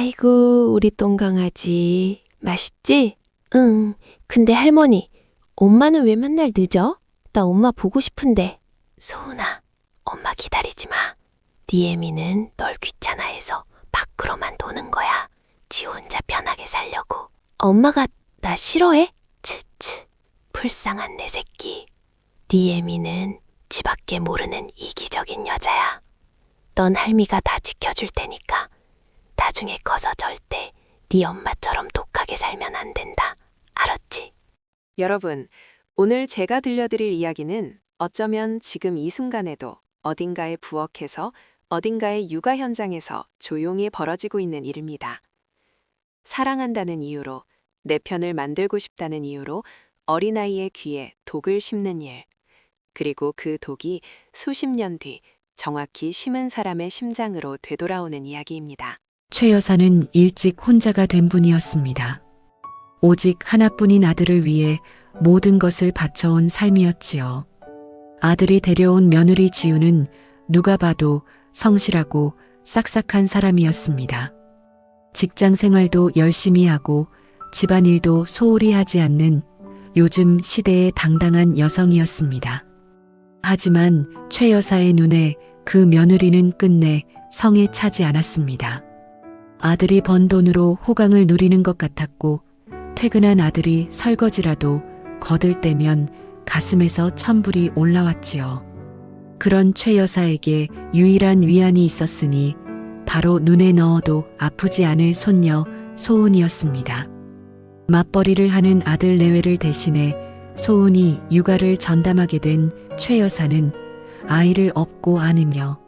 아이고, 우리 똥강아지. 맛있지? 응. 근데 할머니, 엄마는 왜 맨날 늦어? 나 엄마 보고 싶은데. 소은아, 엄마 기다리지 마. 네 애미는 널 귀찮아해서 밖으로만 도는 거야. 지 혼자 편하게 살려고. 엄마가 나 싫어해? 츠츠, 불쌍한 내 새끼. 네 애미는 지 밖에 모르는 이기적인 여자야. 넌 할미가 다 지켜줄 테니까 나중에 커서 절대 네 엄마처럼 독하게 살면 안 된다. 알았지? 여러분, 오늘 제가 들려드릴 이야기는 어쩌면 지금 이 순간에도 어딘가에 부엌에서 어딘가의 육아 현장에서 조용히 벌어지고 있는 일입니다. 사랑한다는 이유로, 내 편을 만들고 싶다는 이유로 어린아이의 귀에 독을 심는 일. 그리고 그 독이 수십 년 뒤 정확히 심은 사람의 심장으로 되돌아오는 이야기입니다. 최 여사는 일찍 혼자가 된 분이었습니다. 오직 하나뿐인 아들을 위해 모든 것을 바쳐온 삶이었지요. 아들이 데려온 며느리 지우는 누가 봐도 성실하고 싹싹한 사람이었습니다. 직장 생활도 열심히 하고 집안일도 소홀히 하지 않는 요즘 시대의 당당한 여성이었습니다. 하지만 최 여사의 눈에 그 며느리는 끝내 성에 차지 않았습니다. 아들이 번 돈으로 호강을 누리는 것 같았고 퇴근한 아들이 설거지라도 거들때면 가슴에서 천불이 올라왔지요. 그런 최 여사에게 유일한 위안이 있었으니 바로 눈에 넣어도 아프지 않을 손녀 소은이었습니다. 맞벌이를 하는 아들 내외를 대신해 소은이 육아를 전담하게 된 최 여사는 아이를 업고 안으며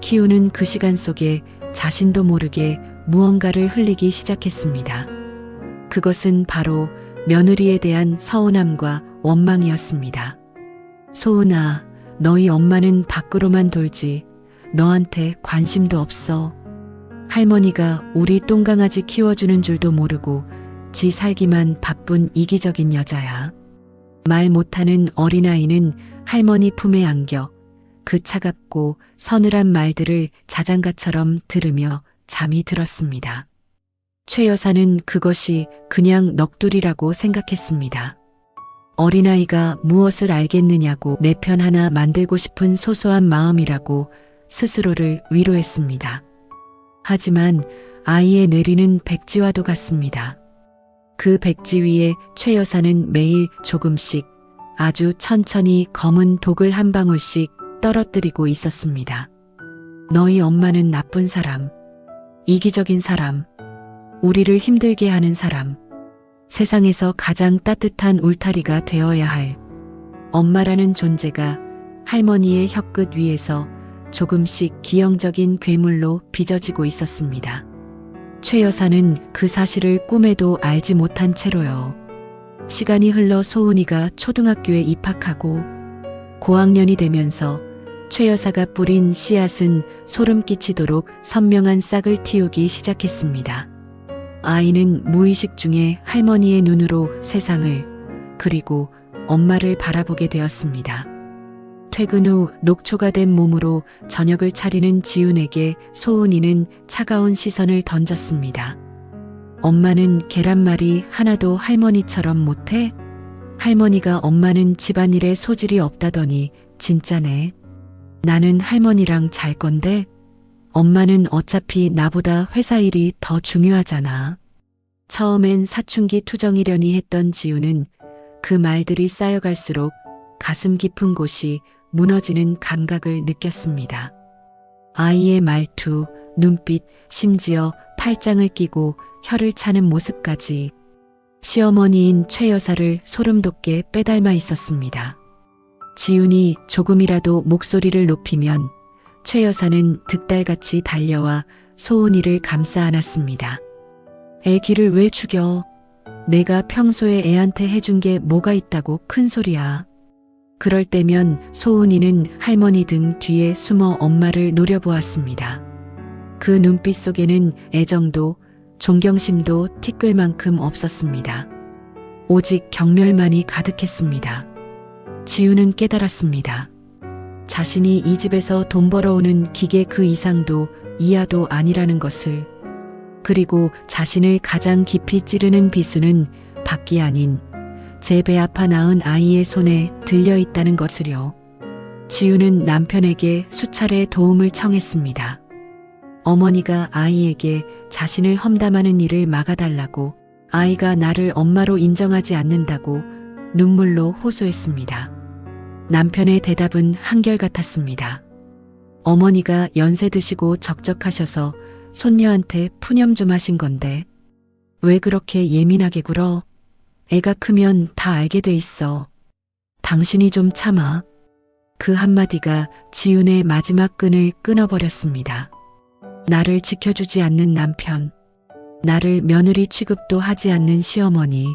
키우는 그 시간 속에 자신도 모르게 무언가를 흘리기 시작했습니다. 그것은 바로 며느리에 대한 서운함과 원망이었습니다. 소은아, 너희 엄마는 밖으로만 돌지 너한테 관심도 없어. 할머니가 우리 똥강아지 키워주는 줄도 모르고 지 살기만 바쁜 이기적인 여자야. 말 못하는 어린아이는 할머니 품에 안겨 그 차갑고 서늘한 말들을 자장가처럼 들으며 잠이 들었습니다. 최 여사는 그것이 그냥 넋두리라고 생각했습니다. 어린아이가 무엇을 알겠느냐고 내 편 하나 만들고 싶은 소소한 마음이라고 스스로를 위로했습니다. 하지만 아이의 뇌리는 백지와도 같습니다. 그 백지 위에 최 여사는 매일 조금씩 아주 천천히 검은 독을 한 방울씩 떨어뜨리고 있었습니다. 너희 엄마는 나쁜 사람, 이기적인 사람, 우리를 힘들게 하는 사람, 세상에서 가장 따뜻한 울타리가 되어야 할 엄마라는 존재가 할머니의 혀끝 위에서 조금씩 기형적인 괴물로 빚어지고 있었습니다. 최 여사는 그 사실을 꿈에도 알지 못한 채로요. 시간이 흘러 소은이가 초등학교에 입학하고 고학년이 되면서 최 여사가 뿌린 씨앗은 소름 끼치도록 선명한 싹을 틔우기 시작했습니다. 아이는 무의식 중에 할머니의 눈으로 세상을 그리고 엄마를 바라보게 되었습니다. 퇴근 후 녹초가 된 몸으로 저녁을 차리는 지훈에게 소은이는 차가운 시선을 던졌습니다. 엄마는 계란말이 하나도 할머니처럼 못해? 할머니가 엄마는 집안일에 소질이 없다더니 진짜네. 나는 할머니랑 잘 건데 엄마는 어차피 나보다 회사 일이 더 중요하잖아. 처음엔 사춘기 투정이려니 했던 지우는 그 말들이 쌓여갈수록 가슴 깊은 곳이 무너지는 감각을 느꼈습니다. 아이의 말투, 눈빛, 심지어 팔짱을 끼고 혀를 차는 모습까지 시어머니인 최 여사를 소름 돋게 빼닮아 있었습니다. 지훈이 조금이라도 목소리를 높이면 최 여사는 득달같이 달려와 소은이를 감싸 안았습니다. 애기를 왜 죽여? 내가 평소에 애한테 해준 게 뭐가 있다고 큰 소리야. 그럴 때면 소은이는 할머니 등 뒤에 숨어 엄마를 노려보았습니다. 그 눈빛 속에는 애정도 존경심도 티끌 만큼 없었습니다. 오직 경멸만이 가득했습니다. 지우는 깨달았습니다. 자신이 이 집에서 돈 벌어오는 기계 그 이상도 이하도 아니라는 것을. 그리고 자신을 가장 깊이 찌르는 비수는 밖이 아닌 제 배 아파 낳은 아이의 손에 들려 있다는 것을요. 지우는 남편에게 수차례 도움을 청했습니다. 어머니가 아이에게 자신을 험담하는 일을 막아달라고, 아이가 나를 엄마로 인정하지 않는다고 눈물로 호소했습니다. 남편의 대답은 한결같았습니다. 어머니가 연세 드시고 적적하셔서 손녀한테 푸념 좀 하신 건데 왜 그렇게 예민하게 굴어? 애가 크면 다 알게 돼 있어. 당신이 좀 참아. 그 한마디가 지훈의 마지막 끈을 끊어버렸습니다. 나를 지켜주지 않는 남편, 나를 며느리 취급도 하지 않는 시어머니,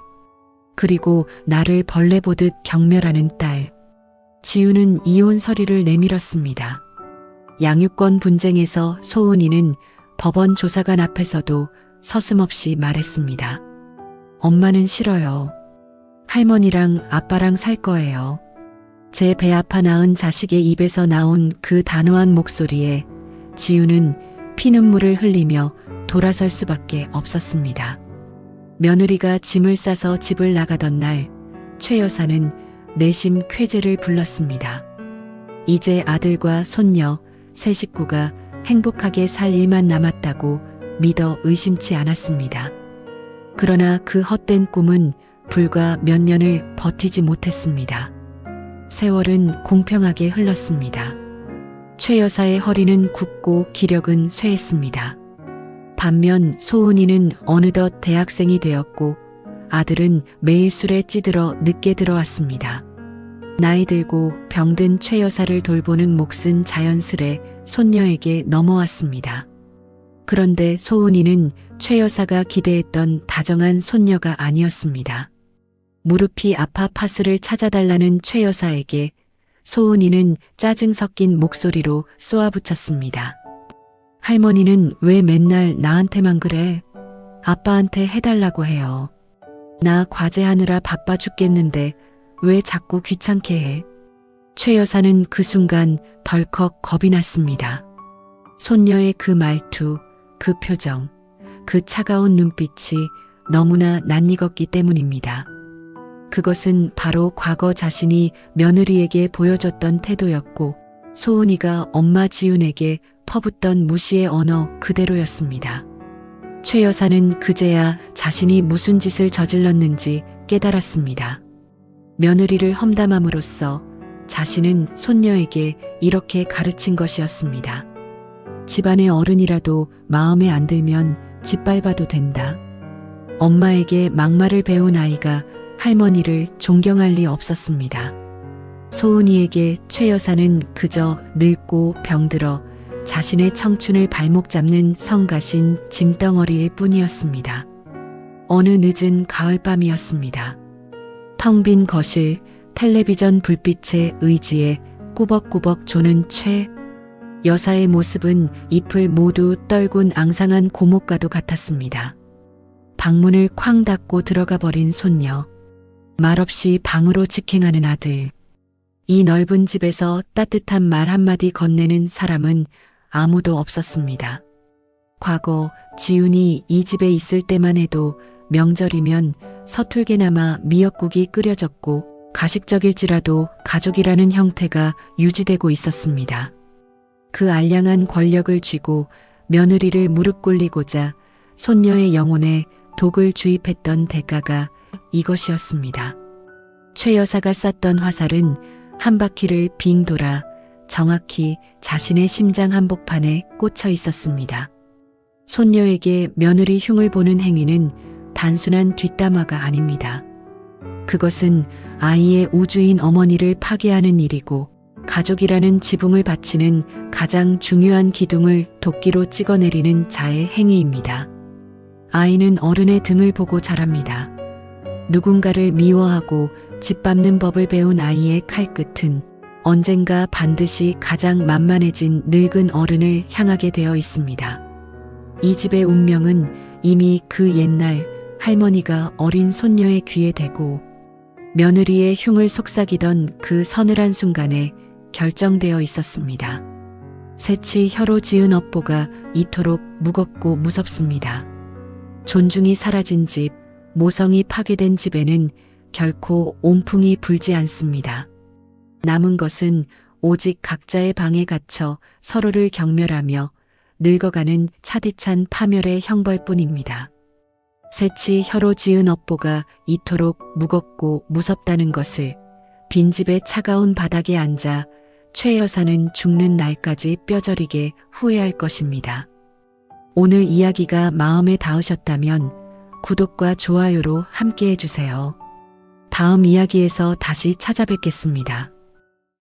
그리고 나를 벌레 보듯 경멸하는 딸. 지훈은 이혼 서류를 내밀었습니다. 양육권 분쟁에서 소은이는 법원 조사관 앞에서도 서슴없이 말했습니다. 엄마는 싫어요. 할머니랑 아빠랑 살 거예요. 제 배 아파 낳은 자식의 입에서 나온 그 단호한 목소리에 지우는 피눈물을 흘리며 돌아설 수밖에 없었습니다. 며느리가 짐을 싸서 집을 나가던 날, 최 여사는 내심 쾌재를 불렀습니다. 이제 아들과 손녀, 세 식구가 행복하게 살 일만 남았다고 믿어 의심치 않았습니다. 그러나 그 헛된 꿈은 불과 몇 년을 버티지 못했습니다. 세월은 공평하게 흘렀습니다. 최 여사의 허리는 굽고 기력은 쇠했습니다. 반면 소은이는 어느덧 대학생이 되었고 아들은 매일 술에 찌들어 늦게 들어왔습니다. 나이 들고 병든 최 여사를 돌보는 몫은 자연스레 손녀에게 넘어왔습니다. 그런데 소은이는 최 여사가 기대했던 다정한 손녀가 아니었습니다. 무릎이 아파 파스를 찾아달라는 최 여사에게 소은이는 짜증 섞인 목소리로 쏘아붙였습니다. 할머니는 왜 맨날 나한테만 그래? 아빠한테 해달라고 해요. 나 과제하느라 바빠 죽겠는데 왜 자꾸 귀찮게 해? 최 여사는 그 순간 덜컥 겁이 났습니다. 손녀의 그 말투, 그 표정, 그 차가운 눈빛이 너무나 낯익었기 때문입니다. 그것은 바로 과거 자신이 며느리에게 보여줬던 태도였고 소은이가 엄마 지훈에게 퍼붓던 무시의 언어 그대로였습니다. 최 여사는 그제야 자신이 무슨 짓을 저질렀는지 깨달았습니다. 며느리를 험담함으로써 자신은 손녀에게 이렇게 가르친 것이었습니다. 집안의 어른이라도 마음에 안 들면 짓밟아도 된다. 엄마에게 막말을 배운 아이가 할머니를 존경할 리 없었습니다. 소은이에게 최 여사는 그저 늙고 병들어 자신의 청춘을 발목 잡는 성가신 짐덩어리일 뿐이었습니다. 어느 늦은 가을밤이었습니다. 텅 빈 거실, 텔레비전 불빛에 의지에 꾸벅꾸벅 조는 최 여사의 모습은 잎을 모두 떨군 앙상한 고목과도 같았습니다. 방문을 쾅 닫고 들어가 버린 손녀, 말없이 방으로 직행하는 아들. 이 넓은 집에서 따뜻한 말 한마디 건네는 사람은 아무도 없었습니다. 과거 지훈이 이 집에 있을 때만 해도 명절이면 서툴게나마 미역국이 끓여졌고 가식적일지라도 가족이라는 형태가 유지되고 있었습니다. 그 알량한 권력을 쥐고 며느리를 무릎 꿇리고자 손녀의 영혼에 독을 주입했던 대가가 이것이었습니다. 최 여사가 쐈던 화살은 한 바퀴를 빙 돌아 정확히 자신의 심장 한복판에 꽂혀 있었습니다. 손녀에게 며느리 흉을 보는 행위는 단순한 뒷담화가 아닙니다. 그것은 아이의 우주인 어머니를 파괴하는 일이고 가족이라는 지붕을 바치는 가장 중요한 기둥을 도끼로 찍어내리는 자의 행위입니다. 아이는 어른의 등을 보고 자랍니다. 누군가를 미워하고 짓밟는 법을 배운 아이의 칼끝은 언젠가 반드시 가장 만만해진 늙은 어른을 향하게 되어 있습니다. 이 집의 운명은 이미 그 옛날 할머니가 어린 손녀의 귀에 대고 며느리의 흉을 속삭이던 그 서늘한 순간에 결정되어 있었습니다. 새치 혀로 지은 업보가 이토록 무겁고 무섭습니다. 존중이 사라진 집, 모성이 파괴된 집에는 결코 온풍이 불지 않습니다. 남은 것은 오직 각자의 방에 갇혀 서로를 경멸하며 늙어가는 차디찬 파멸의 형벌뿐입니다. 새치 혀로 지은 업보가 이토록 무겁고 무섭다는 것을 빈집의 차가운 바닥에 앉아 최 여사는 죽는 날까지 뼈저리게 후회할 것입니다. 오늘 이야기가 마음에 닿으셨다면 구독과 좋아요로 함께 해주세요. 다음 이야기에서 다시 찾아뵙겠습니다.